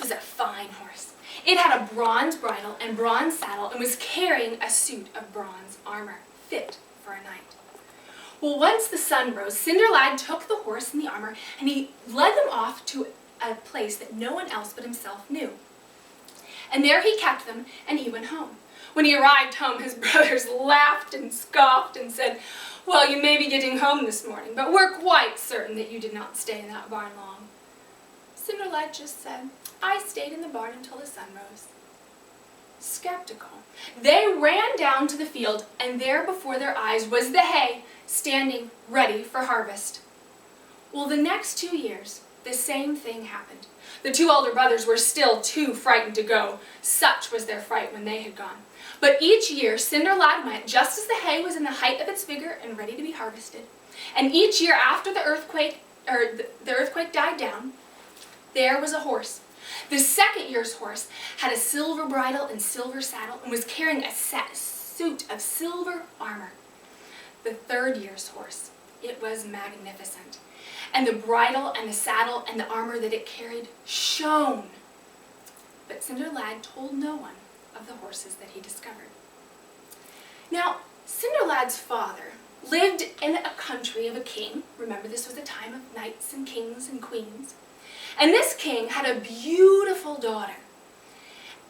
was a fine horse. It had a bronze bridle and bronze saddle and was carrying a suit of bronze armor, fit for a knight. Well, once the sun rose, Cinderlad took the horse and the armor and he led them off to a place that no one else but himself knew. And there he kept them and he went home. When he arrived home, his brothers laughed and scoffed and said, "Well, you may be getting home this morning, but we're quite certain that you did not stay in that barn long." Cinderlad just said, "I stayed in the barn until the sun rose." Skeptical, they ran down to the field, and there before their eyes was the hay, standing ready for harvest. Well, the next 2 years, the same thing happened. The two older brothers were still too frightened to go. Such was their fright when they had gone. But each year, Cinderlad went just as the hay was in the height of its vigor and ready to be harvested. And each year after the earthquake died down, there was a horse. The second year's horse had a silver bridle and silver saddle and was carrying a suit of silver armor. The third year's horse, it was magnificent. And the bridle and the saddle and the armor that it carried shone. But Cinderlad told no one of the horses that he discovered. Now, Cinderlad's father lived in a country of a king. Remember, this was a time of knights and kings and queens. And this king had a beautiful daughter.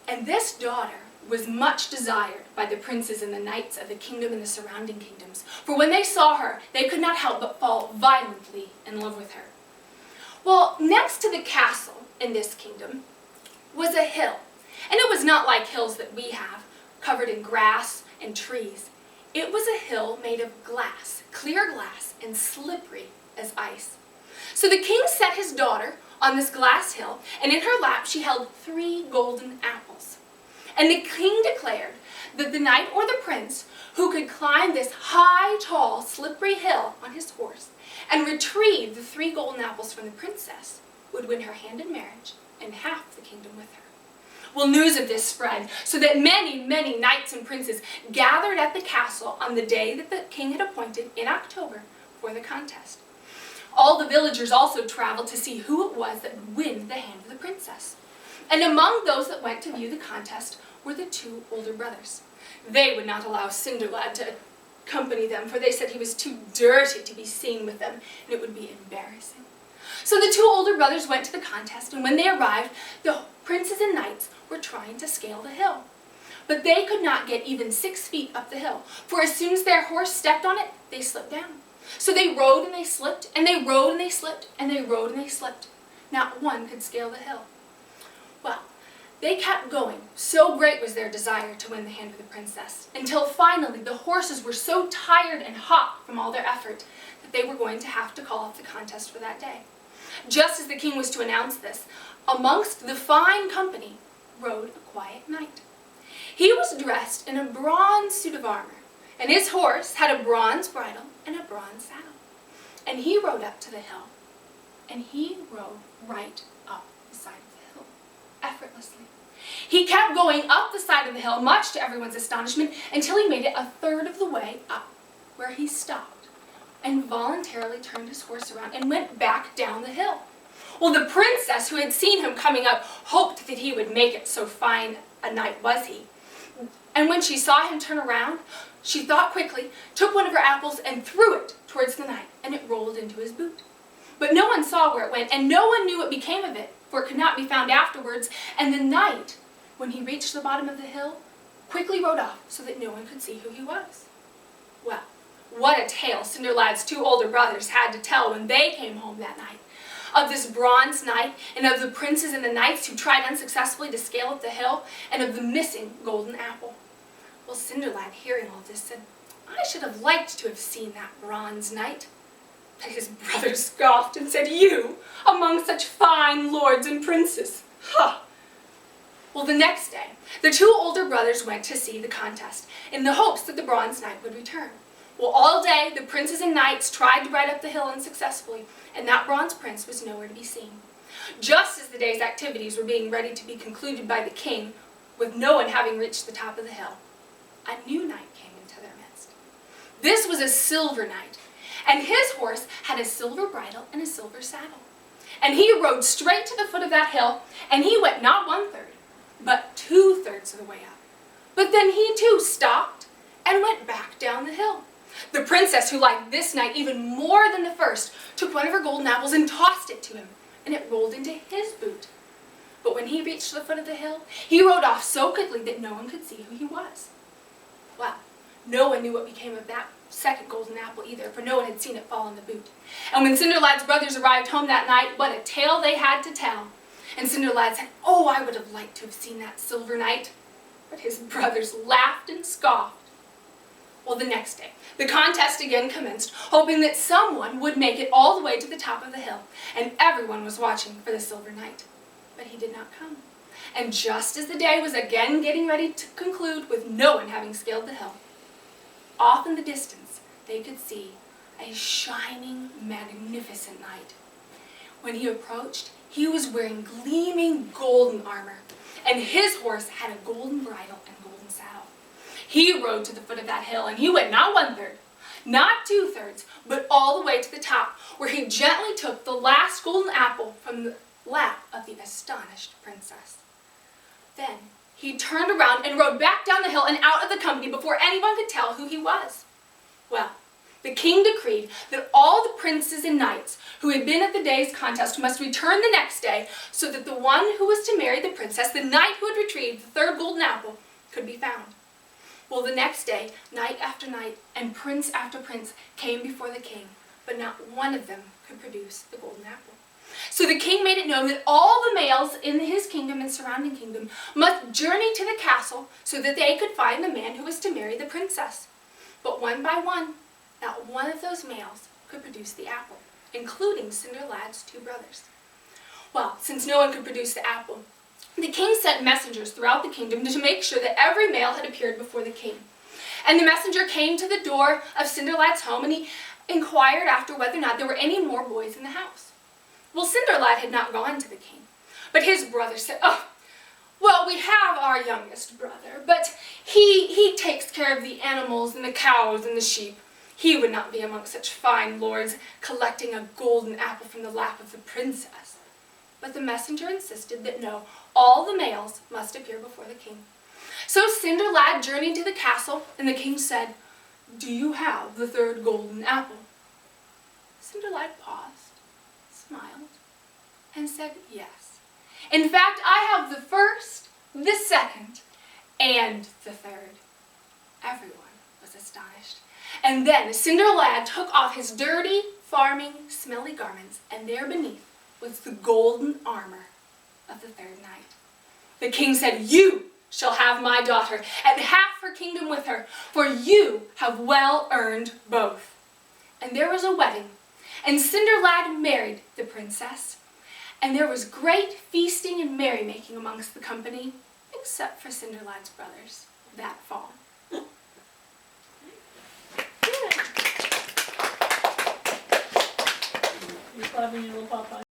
And this daughter was much desired by the princes and the knights of the kingdom and the surrounding kingdoms. For when they saw her, they could not help but fall violently in love with her. Well, next to the castle in this kingdom was a hill. And it was not like hills that we have, covered in grass and trees. It was a hill made of glass, clear glass, and slippery as ice. So the king set his daughter on this glass hill, and in her lap she held 3 golden apples. And the king declared that the knight or the prince who could climb this high, tall, slippery hill on his horse and retrieve the 3 golden apples from the princess would win her hand in marriage and half the kingdom with her. Well, news of this spread, so that many, many knights and princes gathered at the castle on the day that the king had appointed in October for the contest. All the villagers also traveled to see who it was that would win the hand of the princess. And among those that went to view the contest were the 2 older brothers. They would not allow Cinderlad to accompany them, for they said he was too dirty to be seen with them, and it would be embarrassing. So the 2 older brothers went to the contest, and when they arrived, the princes and knights were trying to scale the hill. But they could not get even 6 feet up the hill, for as soon as their horse stepped on it, they slipped down. So they rode and they slipped, and they rode and they slipped, and they rode and they slipped. Not one could scale the hill. Well, they kept going. So great was their desire to win the hand of the princess, until finally the horses were so tired and hot from all their effort that they were going to have to call off the contest for that day. Just as the king was to announce this, amongst the fine company rode a quiet knight. He was dressed in a bronze suit of armor, and his horse had a bronze bridle and a bronze saddle. And he rode up to the hill, and he rode right up the side of the hill, effortlessly. He kept going up the side of the hill, much to everyone's astonishment, until he made it a third of the way up, where he stopped and voluntarily turned his horse around and went back down the hill. Well, the princess, who had seen him coming up, hoped that he would make it, so fine a knight was he. And when she saw him turn around, she thought quickly, took one of her apples and threw it towards the knight, and it rolled into his boot. But no one saw where it went, and no one knew what became of it, for it could not be found afterwards, and the knight, when he reached the bottom of the hill, quickly rode off so that no one could see who he was. Well, what a tale Cinderlad's 2 older brothers had to tell when they came home that night, of this bronze knight, and of the princes and the knights who tried unsuccessfully to scale up the hill, and of the missing golden apple. Well, Cinderlad, hearing all this, said, "I should have liked to have seen that bronze knight." But his brothers scoffed and said, "You, among such fine lords and princes, ha!" Well, the next day, the 2 older brothers went to see the contest, in the hopes that the bronze knight would return. Well, all day, the princes and knights tried to ride up the hill unsuccessfully, and that bronze prince was nowhere to be seen. Just as the day's activities were being ready to be concluded by the king, with no one having reached the top of the hill, a new knight came into their midst. This was a silver knight, and his horse had a silver bridle and a silver saddle. And he rode straight to the foot of that hill, and he went not 1/3, but 2/3 of the way up. But then he too stopped and went back down the hill. The princess, who liked this knight even more than the first, took one of her golden apples and tossed it to him, and it rolled into his boot. But when he reached the foot of the hill, he rode off so quickly that no one could see who he was. Well, no one knew what became of that second golden apple either, for no one had seen it fall in the boot. And when Cinderlad's brothers arrived home that night, what a tale they had to tell. And Cinderlad said, "Oh, I would have liked to have seen that silver knight." But his brothers laughed and scoffed. Well, the next day, the contest again commenced, hoping that someone would make it all the way to the top of the hill, and everyone was watching for the silver knight. But he did not come. And just as the day was again getting ready to conclude with no one having scaled the hill, off in the distance they could see a shining, magnificent knight. When he approached, he was wearing gleaming golden armor, and his horse had a golden bridle and golden saddle. He rode to the foot of that hill, and he went not 1/3, not 2/3, but all the way to the top, where he gently took the last golden apple from the lap of the astonished princess. Then he turned around and rode back down the hill and out of the company before anyone could tell who he was. Well, the king decreed that all the princes and knights who had been at the day's contest must return the next day, so that the one who was to marry the princess, the knight who had retrieved the third golden apple, could be found. Well, the next day, knight after knight and prince after prince came before the king, but not one of them could produce the golden apple. So the king made it known that all the males in his kingdom and surrounding kingdom must journey to the castle so that they could find the man who was to marry the princess. But one by one, not one of those males could produce the apple, including Cinderlad's two brothers. Well, since no one could produce the apple, the king sent messengers throughout the kingdom to make sure that every male had appeared before the king. And the messenger came to the door of Cinderlad's home, and he inquired after whether or not there were any more boys in the house. Well, Cinderlad had not gone to the king, but his brother said, "Oh, well, we have our youngest brother, but he takes care of the animals and the cows and the sheep. He would not be among such fine lords collecting a golden apple from the lap of the princess." But the messenger insisted that no, all the males must appear before the king. So Cinderlad journeyed to the castle, and the king said, "Do you have the third golden apple?" Cinderlad paused, smiled, and said, "Yes. In fact, I have the first, the second, and the third." Everyone was astonished. And then Cinderlad took off his dirty, farming, smelly garments, and there beneath was the golden armor of the third knight. The king said, "You shall have my daughter, and half her kingdom with her, for you have well earned both." And there was a wedding, and Cinderlad married the princess, and there was great feasting and merrymaking amongst the company, except for Cinderlad's brothers that fall. You're clapping your little